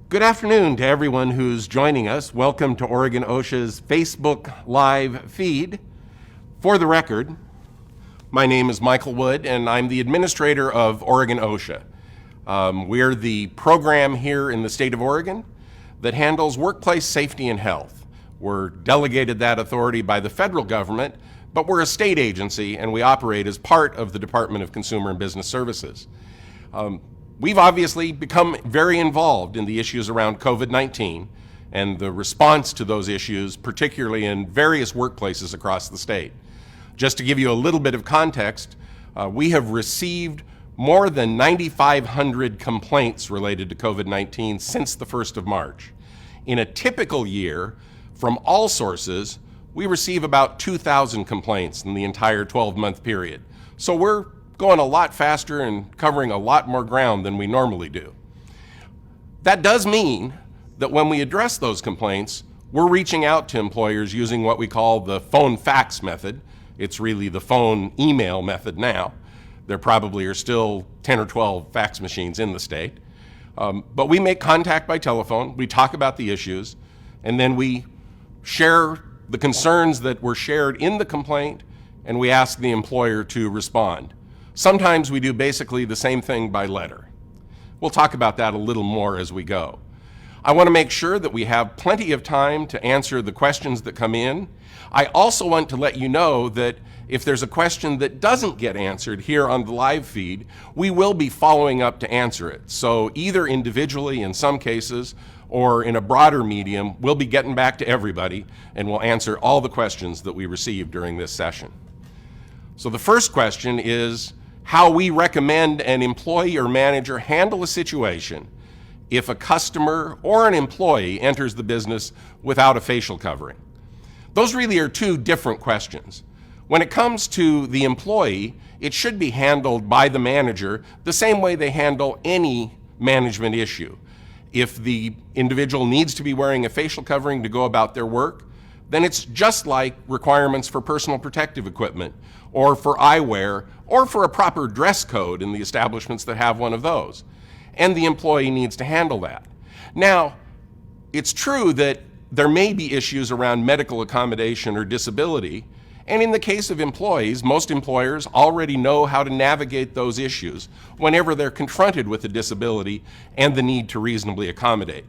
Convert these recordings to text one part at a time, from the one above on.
Good afternoon to everyone who's joining us. Welcome to Oregon OSHA's Facebook Live feed. For the record, my name is Michael Wood, and I'm the administrator of Oregon OSHA. We're the program here in the state of Oregon that handles workplace safety and health. We're delegated that authority by the federal government, but we're a state agency and we operate as part of the Department of Consumer and Business Services. We've obviously become very involved in the issues around COVID-19 and the response to those issues, particularly in various workplaces across the state. Just to give you a little bit of context, we have received more than 9,500 complaints related to COVID-19 since the 1st of March. In a typical year, from all sources, we receive about 2,000 complaints in the entire 12-month period. So we're going a lot faster and covering a lot more ground than we normally do. That does mean that when we address those complaints, we're reaching out to employers using what we call the phone fax method. It's really the phone email method now. There probably are still 10 or 12 fax machines in the state. But we make contact by telephone, we talk about the issues, and then we share the concerns that were shared in the complaint, and we ask the employer to respond. Sometimes we do basically the same thing by letter. We'll talk about that a little more as we go. I want to make sure that we have plenty of time to answer the questions that come in. I also want to let you know that if there's a question that doesn't get answered here on the live feed, we will be following up to answer it. So either individually in some cases or in a broader medium, we'll be getting back to everybody and we'll answer all the questions that we receive during this session. So the first question is how we recommend an employee or manager handle a situation if a customer or an employee enters the business without a facial covering. Those really are two different questions. When it comes to the employee, it should be handled by the manager the same way they handle any management issue. If the individual needs to be wearing a facial covering to go about their work, then it's just like requirements for personal protective equipment or for eyewear or for a proper dress code in the establishments that have one of those. And the employee needs to handle that. Now, it's true that there may be issues around medical accommodation or disability, and in the case of employees, most employers already know how to navigate those issues whenever they're confronted with a disability and the need to reasonably accommodate.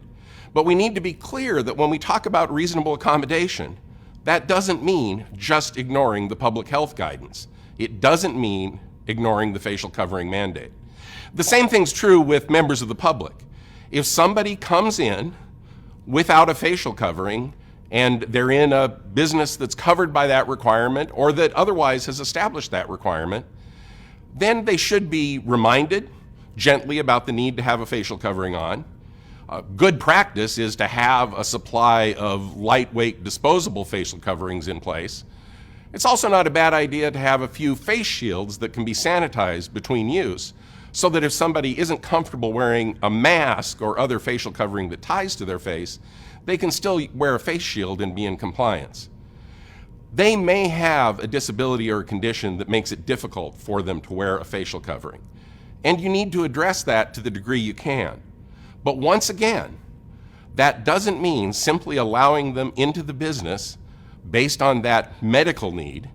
But we need to be clear that when we talk about reasonable accommodation, that doesn't mean just ignoring the public health guidance. It doesn't mean ignoring the facial covering mandate. The same thing's true with members of the public. If somebody comes in without a facial covering and they're in a business that's covered by that requirement or that otherwise has established that requirement, then they should be reminded gently about the need to have a facial covering on. Good practice is to have a supply of lightweight disposable facial coverings in place. It's also not a bad idea to have a few face shields that can be sanitized between use so that if somebody isn't comfortable wearing a mask or other facial covering that ties to their face, they can still wear a face shield and be in compliance. They may have a disability or a condition that makes it difficult for them to wear a facial covering, and you need to address that to the degree you can. But once again, that doesn't mean simply allowing them into the business based on that medical need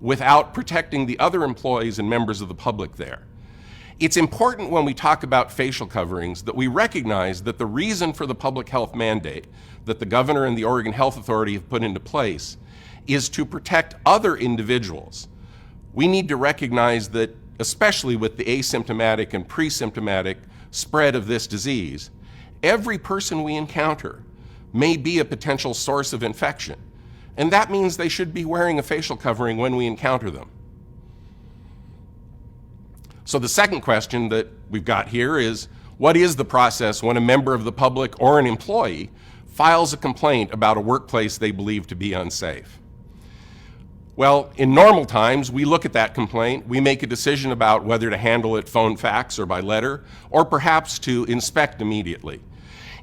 without protecting the other employees and members of the public there. It's important when we talk about facial coverings that we recognize that the reason for the public health mandate that the governor and the Oregon Health Authority have put into place is to protect other individuals. We need to recognize that, especially with the asymptomatic and pre-symptomatic spread of this disease, every person we encounter may be a potential source of infection, and that means they should be wearing a facial covering when we encounter them. So the second question that we've got here is, what is the process when a member of the public or an employee files a complaint about a workplace they believe to be unsafe? Well, in normal times, we look at that complaint, we make a decision about whether to handle it phone, fax, or by letter, or perhaps to inspect immediately.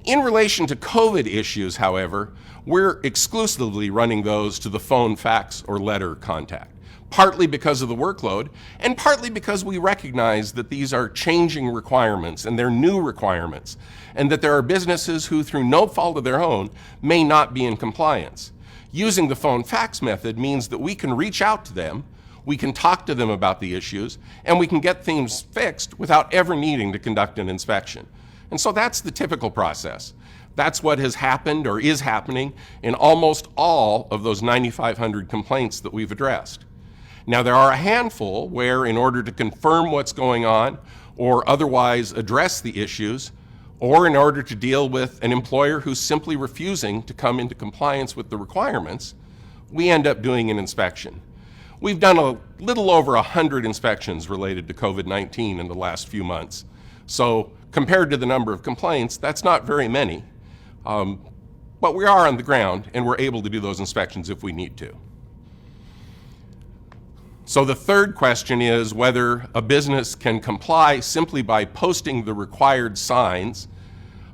In relation to COVID issues, however, we're exclusively running those to the phone, fax, or letter contact. partly because of the workload, and partly because we recognize that these are changing requirements and they're new requirements, and that there are businesses who, through no fault of their own, may not be in compliance. Using the phone fax method means that we can reach out to them, we can talk to them about the issues, and we can get things fixed without ever needing to conduct an inspection. And so that's the typical process. That's what has happened or is happening in almost all of those 9,500 complaints that we've addressed. Now, there are a handful where, in order to confirm what's going on or otherwise address the issues, or in order to deal with an employer who's simply refusing to come into compliance with the requirements, we end up doing an inspection. We've done a little over 100 inspections related to COVID-19 in the last few months. So compared to the number of complaints, that's not very many. But we are on the ground and we're able to do those inspections if we need to. So the third question is whether a business can comply simply by posting the required signs,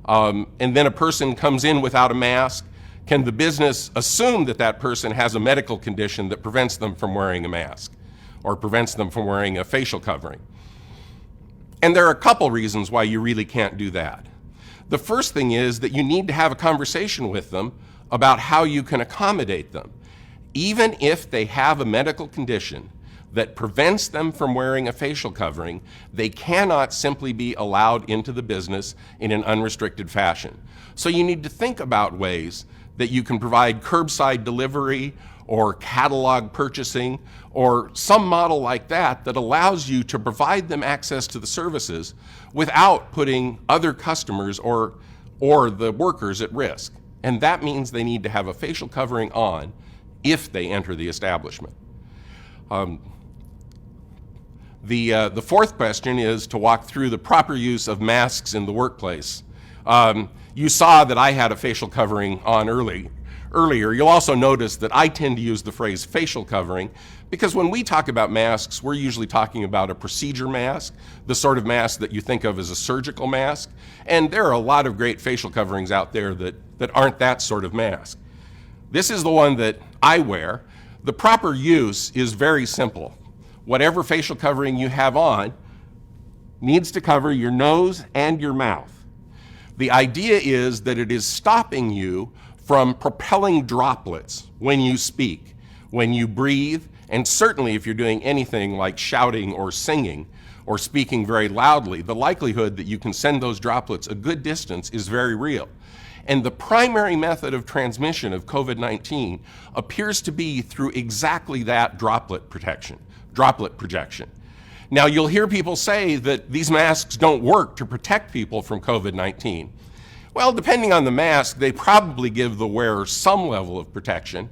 and then a person comes in without a mask. Can the business assume that that person has a medical condition that prevents them from wearing a mask or prevents them from wearing a facial covering? And there are a couple reasons why you really can't do that. The first thing is that you need to have a conversation with them about how you can accommodate them. Even if they have a medical condition that prevents them from wearing a facial covering, they cannot simply be allowed into the business in an unrestricted fashion. So you need to think about ways that you can provide curbside delivery or catalog purchasing or some model like that that allows you to provide them access to the services without putting other customers or the workers at risk. And that means they need to have a facial covering on if they enter the establishment. The fourth question is to walk through the proper use of masks in the workplace. You saw that I had a facial covering on earlier. You'll also notice that I tend to use the phrase facial covering because when we talk about masks, we're usually talking about a procedure mask, the sort of mask that you think of as a surgical mask. And there are a lot of great facial coverings out there that aren't that sort of mask. This is the one that I wear. The proper use is very simple. Whatever facial covering you have on needs to cover your nose and your mouth. The idea is that it is stopping you from propelling droplets when you speak, when you breathe, and certainly if you're doing anything like shouting or singing or speaking very loudly, the likelihood that you can send those droplets a good distance is very real. And the primary method of transmission of COVID-19 appears to be through exactly that droplet projection. Now, you'll hear people say that these masks don't work to protect people from COVID-19. Well, depending on the mask, they probably give the wearer some level of protection,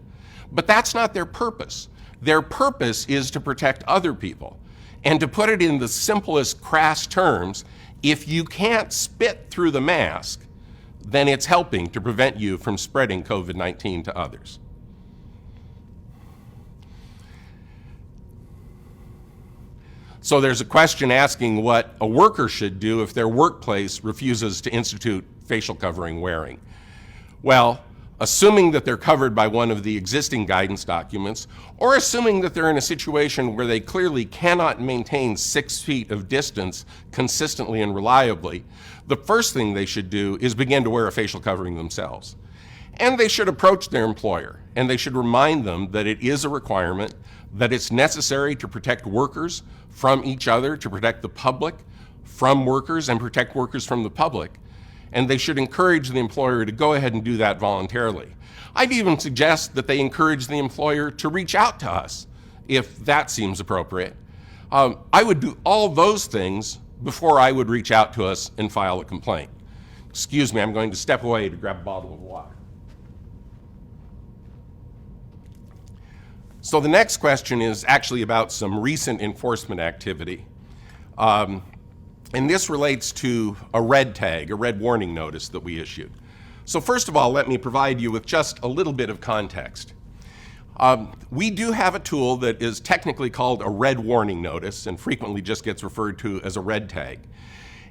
but that's not their purpose. Their purpose is to protect other people. And to put it in the simplest, crass terms, if you can't spit through the mask, then it's helping to prevent you from spreading COVID-19 to others. So there's a question asking what a worker should do if their workplace refuses to institute facial covering wearing. Well, assuming that they're covered by one of the existing guidance documents, or assuming that they're in a situation where they clearly cannot maintain 6 feet of distance consistently and reliably, the first thing they should do is begin to wear a facial covering themselves. And they should approach their employer, and they should remind them that it is a requirement, that it's necessary to protect workers from each other, to protect the public from workers and protect workers from the public. And they should encourage the employer to go ahead and do that voluntarily. I'd even suggest that they encourage the employer to reach out to us if that seems appropriate. I would do all those things before I would reach out to us and file a complaint. Excuse me, I'm going to step away to grab a bottle of water. So the next question is actually about some recent enforcement activity. And this relates to a red tag, a red warning notice that we issued. So first of all, let me provide you with just a little bit of context. We do have a tool that is technically called a red warning notice and frequently just gets referred to as a red tag.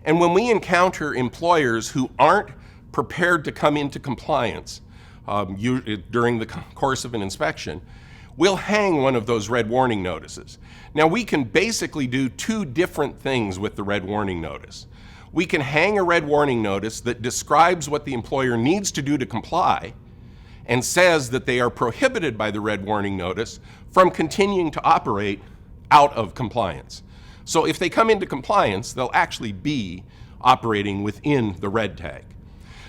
And when we encounter employers who aren't prepared to come into compliance during the course of an inspection, we'll hang one of those red warning notices. Now, we can basically do two different things with the red warning notice. We can hang a red warning notice that describes what the employer needs to do to comply and says that they are prohibited by the red warning notice from continuing to operate out of compliance. So if they come into compliance, they'll actually be operating within the red tag.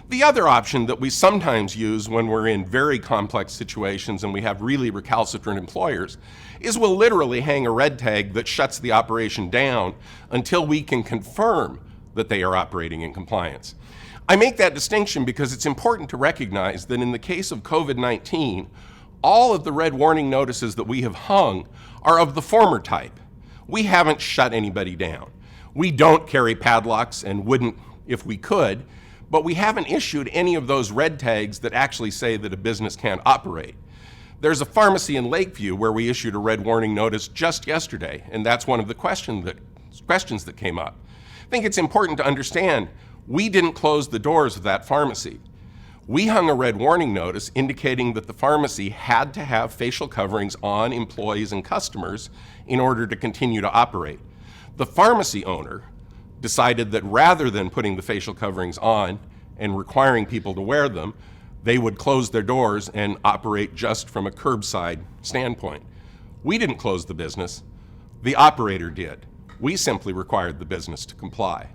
The other option that we sometimes use when we're in very complex situations and we have really recalcitrant employers is we'll literally hang a red tag that shuts the operation down until we can confirm that they are operating in compliance. I make that distinction because it's important to recognize that in the case of COVID-19, all of the red warning notices that we have hung are of the former type. We haven't shut anybody down. We don't carry padlocks and wouldn't if we could, but we haven't issued any of those red tags that actually say that a business can't operate. There's a pharmacy in Lakeview where we issued a red warning notice just yesterday, and that's one of the questions that came up. I think it's important to understand we didn't close the doors of that pharmacy. We hung a red warning notice indicating that the pharmacy had to have facial coverings on employees and customers in order to continue to operate. The pharmacy owner decided that rather than putting the facial coverings on and requiring people to wear them, they would close their doors and operate just from a curbside standpoint. We didn't close the business, the operator did. We simply required the business to comply.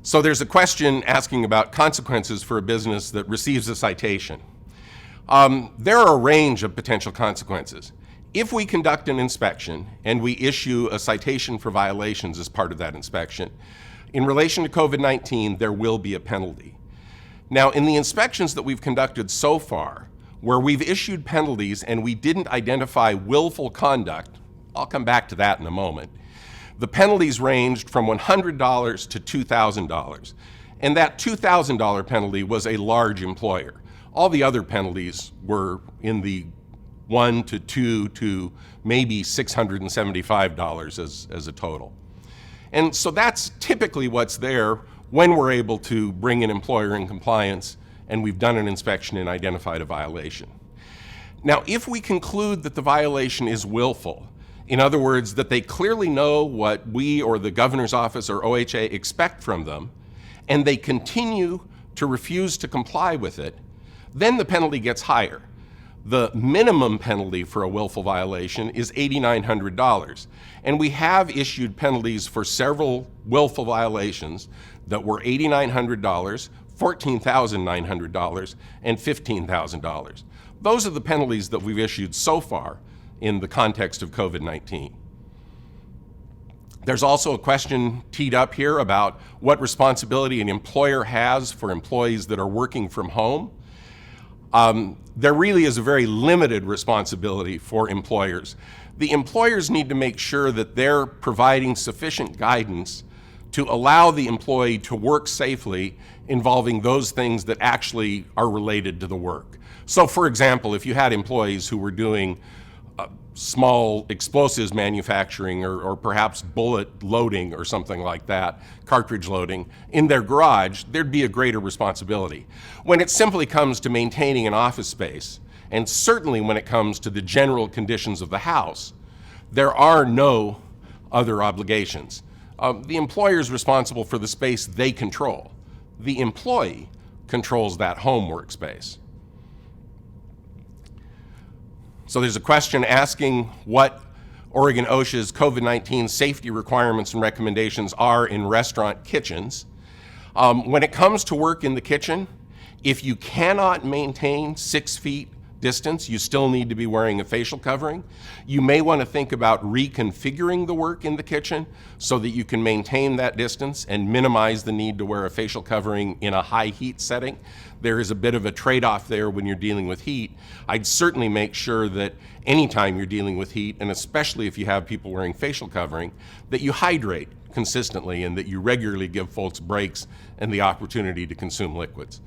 So there's a question asking about consequences for a business that receives a citation. There are a range of potential consequences. If we conduct an inspection and we issue a citation for violations as part of that inspection, in relation to COVID-19, there will be a penalty. Now, in the inspections that we've conducted so far, where we've issued penalties and we didn't identify willful conduct, I'll come back to that in a moment, the penalties ranged from $100 to $2,000. And that $2,000 penalty was a large employer. All the other penalties were in the $1 to $2 to maybe $675 as a total. And so that's typically what's there when we're able to bring an employer in compliance and we've done an inspection and identified a violation. Now, if we conclude that the violation is willful, in other words, that they clearly know what we or the governor's office or OHA expect from them, and they continue to refuse to comply with it, then the penalty gets higher. The minimum penalty for a willful violation is $8,900. And we have issued penalties for several willful violations that were $8,900, $14,900, and $15,000. Those are the penalties that we've issued so far in the context of COVID-19. There's also a question teed up here about what responsibility an employer has for employees that are working from home. There really is a very limited responsibility for employers. The employers need to make sure that they're providing sufficient guidance to allow the employee to work safely involving those things that actually are related to the work. So for example, if you had employees who were doing small explosives manufacturing or perhaps bullet loading or something like that, cartridge loading, in their garage, there'd be a greater responsibility. When it simply comes to maintaining an office space, and certainly when it comes to the general conditions of the house, there are no other obligations. The employer is responsible for the space they control. The employee controls that home workspace. So there's a question asking what Oregon OSHA's COVID-19 safety requirements and recommendations are in restaurant kitchens. When it comes to work in the kitchen, if you cannot maintain 6 feet distance, you still need to be wearing a facial covering. You may want to think about reconfiguring the work in the kitchen so that you can maintain that distance and minimize the need to wear a facial covering in a high heat setting. There is a bit of a trade-off there when you're dealing with heat. I'd certainly make sure that anytime you're dealing with heat, and especially if you have people wearing facial covering, that you hydrate consistently and that you regularly give folks breaks and the opportunity to consume liquids.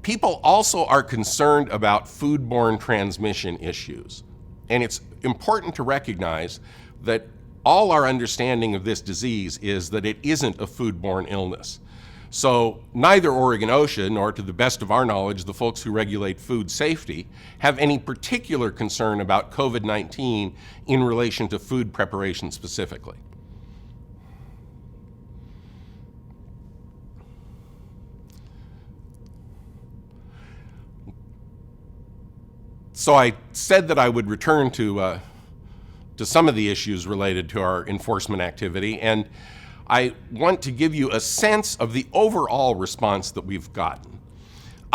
People also are concerned about foodborne transmission issues. And it's important to recognize that all our understanding of this disease is that it isn't a foodborne illness. So neither Oregon OSHA, nor to the best of our knowledge, the folks who regulate food safety, have any particular concern about COVID-19 in relation to food preparation specifically. So I said that I would return to some of the issues related to our enforcement activity, and I want to give you a sense of the overall response that we've gotten.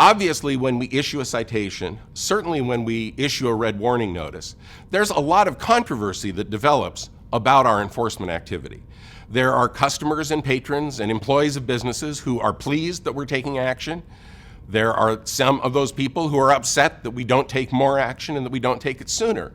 Obviously, when we issue a citation, certainly when we issue a red warning notice, there's a lot of controversy that develops about our enforcement activity. There are customers and patrons and employees of businesses who are pleased that we're taking action. There are some of those people who are upset that we don't take more action and that we don't take it sooner.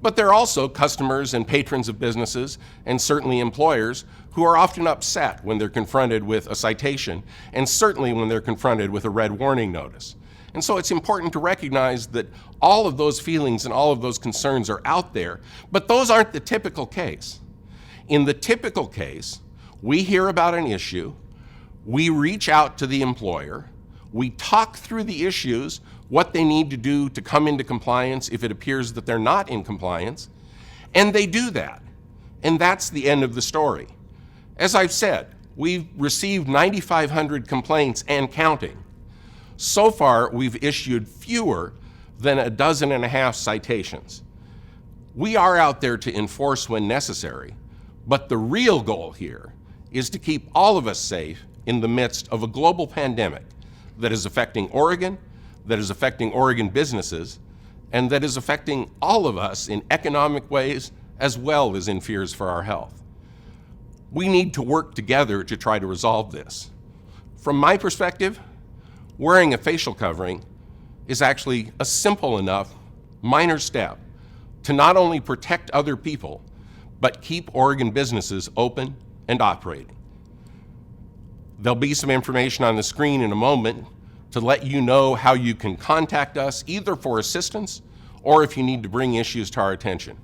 But there are also customers and patrons of businesses, and certainly employers, who are often upset when they're confronted with a citation, and certainly when they're confronted with a red warning notice. And so it's important to recognize that all of those feelings and all of those concerns are out there, but those aren't the typical case. In the typical case, we hear about an issue, we reach out to the employer, we talk through the issues, what they need to do to come into compliance if it appears that they're not in compliance, and they do that. And that's the end of the story. As I've said, we've received 9,500 complaints and counting. So far, we've issued fewer than 12.5 citations. We are out there to enforce when necessary, but the real goal here is to keep all of us safe in the midst of a global pandemic that is affecting Oregon, that is affecting Oregon businesses, and that is affecting all of us in economic ways as well as in fears for our health. We need to work together to try to resolve this. From my perspective, wearing a facial covering is actually a simple enough, minor step to not only protect other people, but keep Oregon businesses open and operating. There'll be some information on the screen in a moment to let you know how you can contact us either for assistance or if you need to bring issues to our attention.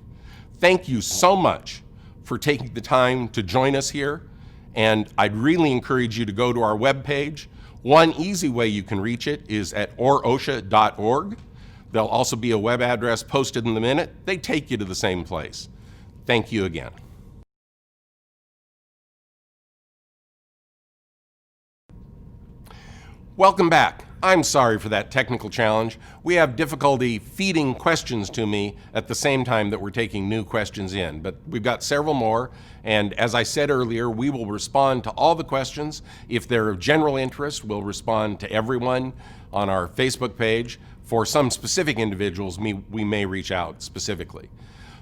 Thank you so much for taking the time to join us here, and I'd really encourage you to go to our webpage. One easy way you can reach it is at orosha.org. There'll also be a web address posted in the minute. They take you to the same place. Thank you again. Welcome back. I'm sorry for that technical challenge. We have difficulty feeding questions to me at the same time that we're taking new questions in, but we've got several more, and as I said earlier, we will respond to all the questions. If they're of general interest, we'll respond to everyone on our Facebook page. For some specific individuals, we may reach out specifically.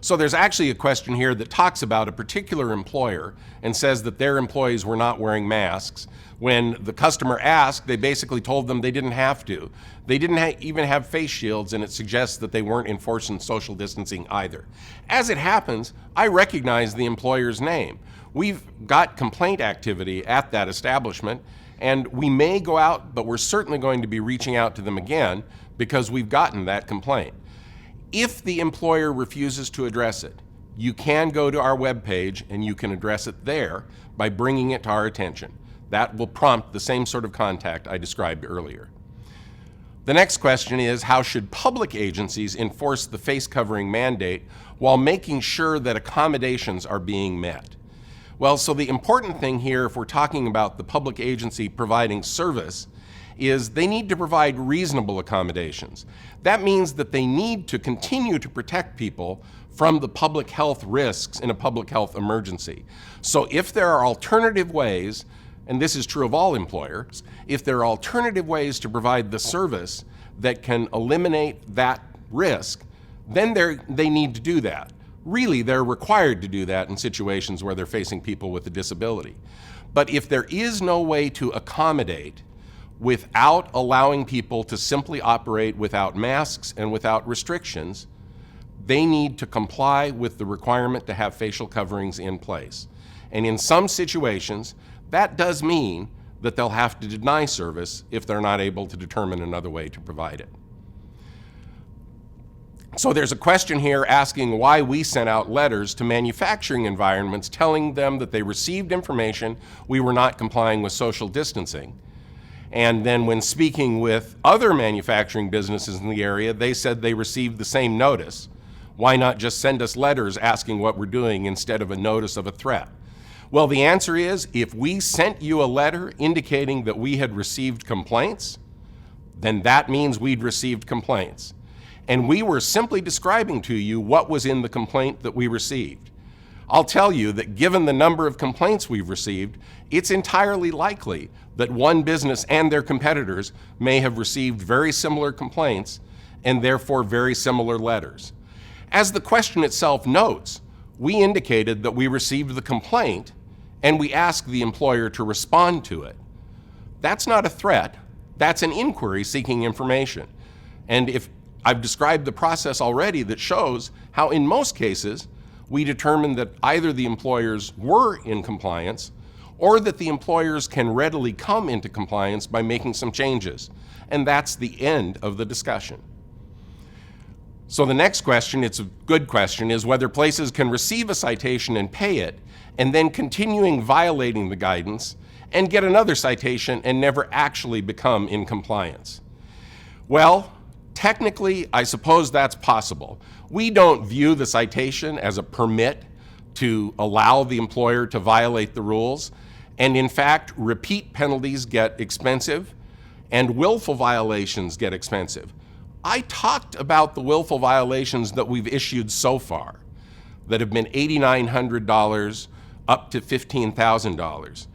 So there's actually a question here that talks about a particular employer and says that their employees were not wearing masks. When the customer asked, they basically told them they didn't have to. They didn't even have face shields, and it suggests that they weren't enforcing social distancing either. As it happens, I recognize the employer's name. We've got complaint activity at that establishment, and we may go out, but we're certainly going to be reaching out to them again because we've gotten that complaint. If the employer refuses to address it, you can go to our webpage and you can address it there by bringing it to our attention. That will prompt the same sort of contact I described earlier. The next question is, how should public agencies enforce the face covering mandate while making sure that accommodations are being met? Well, so the important thing here, if we're talking about the public agency providing service, is they need to provide reasonable accommodations. That means that they need to continue to protect people from the public health risks in a public health emergency. So if there are alternative ways, and this is true of all employers, if there are alternative ways to provide the service that can eliminate that risk, then they need to do that. Really, they're required to do that in situations where they're facing people with a disability. But if there is no way to accommodate without allowing people to simply operate without masks and without restrictions, they need to comply with the requirement to have facial coverings in place. And in some situations, that does mean that they'll have to deny service if they're not able to determine another way to provide it. So there's a question here asking why we sent out letters to manufacturing environments telling them that they received information we were not complying with social distancing. And then when speaking with other manufacturing businesses in the area, they said they received the same notice. Why not just send us letters asking what we're doing instead of a notice of a threat? Well, the answer is, if we sent you a letter indicating that we had received complaints, then that means we'd received complaints. And we were simply describing to you what was in the complaint that we received. I'll tell you that given the number of complaints we've received, it's entirely likely that one business and their competitors may have received very similar complaints and therefore very similar letters. As the question itself notes, we indicated that we received the complaint and we asked the employer to respond to it. That's not a threat, that's an inquiry seeking information. And if I've described the process already that shows how in most cases we determine that either the employers were in compliance or that the employers can readily come into compliance by making some changes. And that's the end of the discussion. So the next question, it's a good question, is whether places can receive a citation and pay it and then continuing violating the guidance and get another citation and never actually become in compliance. Well, technically, I suppose that's possible. We don't view the citation as a permit to allow the employer to violate the rules. And in fact, repeat penalties get expensive and willful violations get expensive. I talked about the willful violations that we've issued so far that have been $8,900 up to $15,000.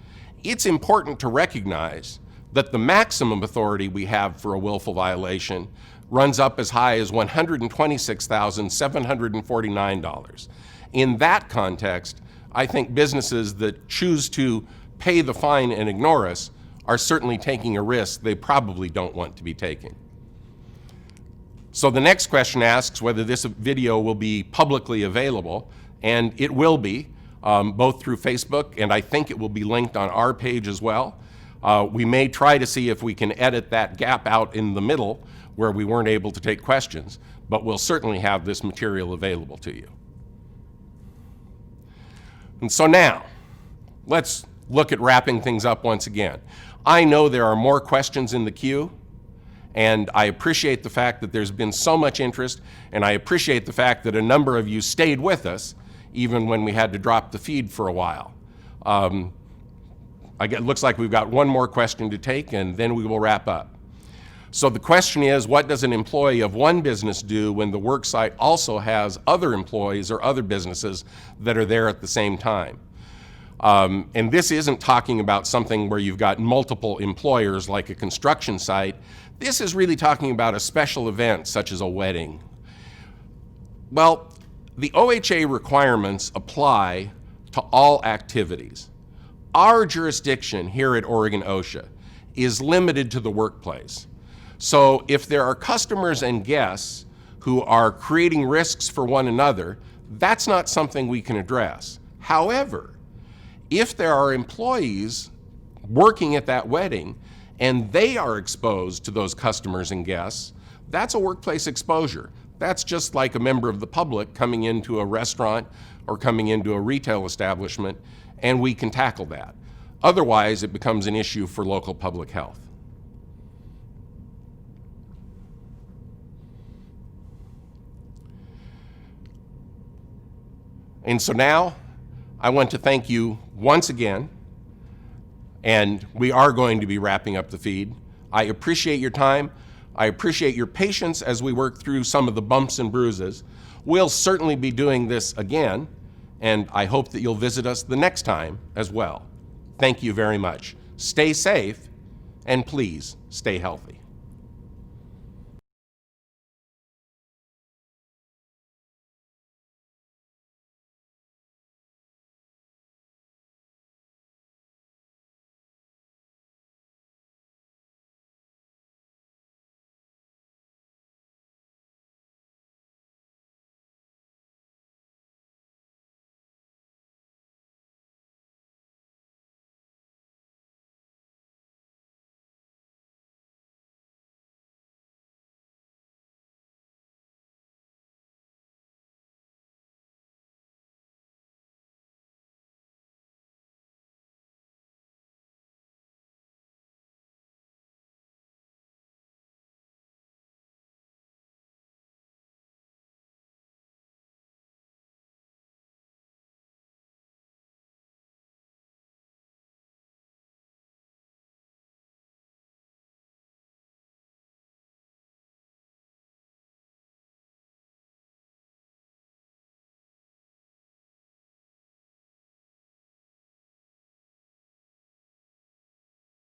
It's important to recognize that the maximum authority we have for a willful violation runs up as high as $126,749. In that context, I think businesses that choose to pay the fine and ignore us are certainly taking a risk they probably don't want to be taking. So the next question asks whether this video will be publicly available, and it will be, both through Facebook, and I think it will be linked on our page as well. We may try to see if we can edit that gap out in the middle where we weren't able to take questions, but we'll certainly have this material available to you. And so now, let's look at wrapping things up once again. I know there are more questions in the queue, and I appreciate the fact that there's been so much interest, and I appreciate the fact that a number of you stayed with us, even when we had to drop the feed for a while. It looks like we've got one more question to take, and then we will wrap up. So the question is, what does an employee of one business do when the worksite also has other employees or other businesses that are there at the same time? And this isn't talking about something where you've got multiple employers like a construction site. This is really talking about a special event such as a wedding. Well, the OHA requirements apply to all activities. Our jurisdiction here at Oregon OSHA is limited to the workplace. So if there are customers and guests who are creating risks for one another, that's not something we can address. However, if there are employees working at that wedding and they are exposed to those customers and guests, that's a workplace exposure. That's just like a member of the public coming into a restaurant or coming into a retail establishment, and we can tackle that. Otherwise, it becomes an issue for local public health. And so now, I want to thank you once again, and we are going to be wrapping up the feed. I appreciate your time. I appreciate your patience as we work through some of the bumps and bruises. We'll certainly be doing this again, and I hope that you'll visit us the next time as well. Thank you very much. Stay safe, and please stay healthy.